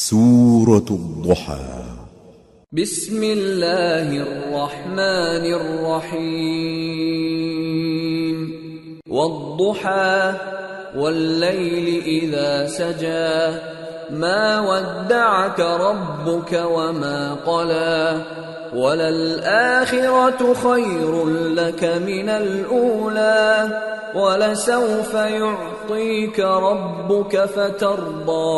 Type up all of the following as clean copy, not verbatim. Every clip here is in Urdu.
سورة الضحى بسم اللہ الرحمن الرحیم والضحى واللیل اذا سجى ما ودعك ربك وما قلى وللآخرة خير لك من الأولى ولسوف يعطيك ربك فترضى۔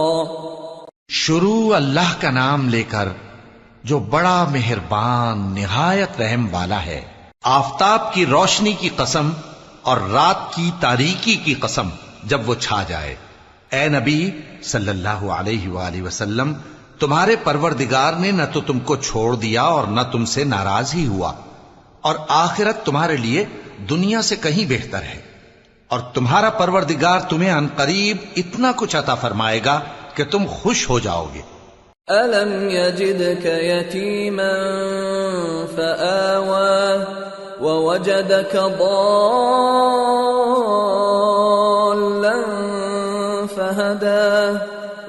شروع اللہ کا نام لے کر جو بڑا مہربان نہایت رحم والا ہے۔ آفتاب کی روشنی کی قسم اور رات کی تاریکی کی قسم جب وہ چھا جائے۔ اے نبی صلی اللہ علیہ وآلہ وسلم، تمہارے پروردگار نے نہ تو تم کو چھوڑ دیا اور نہ تم سے ناراض ہی ہوا، اور آخرت تمہارے لیے دنیا سے کہیں بہتر ہے، اور تمہارا پروردگار تمہیں عنقریب اتنا کچھ عطا فرمائے گا کہ تم خوش ہو جاؤ گے۔ أَلَمْ يَجِدْكَ يَتِيمًا فَآوَى وَوَجَدَكَ ضَالًّا فَهَدَى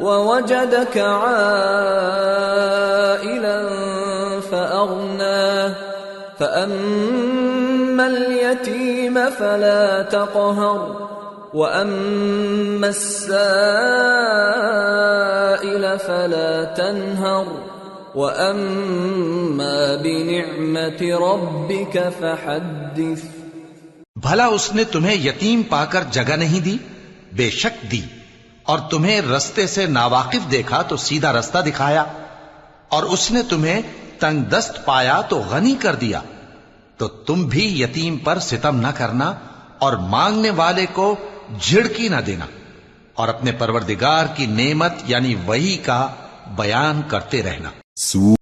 وَوَجَدَكَ عَائِلًا فَأَغْنَى فَأَمَّا الْيَتِيمَ فَلَا تَقْهَرْ وَأَمَّا السَّائِلَ فَلَا تَنْهَرْ وَأَمَّا بِنِعْمَةِ رَبِّكَ فَحَدِّثْ۔ بھلا اس نے تمہیں یتیم پا کر جگہ نہیں دی؟ بے شک دی، اور تمہیں رستے سے ناواقف دیکھا تو سیدھا رستہ دکھایا، اور اس نے تمہیں تنگ دست پایا تو غنی کر دیا۔ تو تم بھی یتیم پر ستم نہ کرنا اور مانگنے والے کو جھڑکی نہ دینا، اور اپنے پروردگار کی نعمت یعنی وحی کا بیان کرتے رہنا۔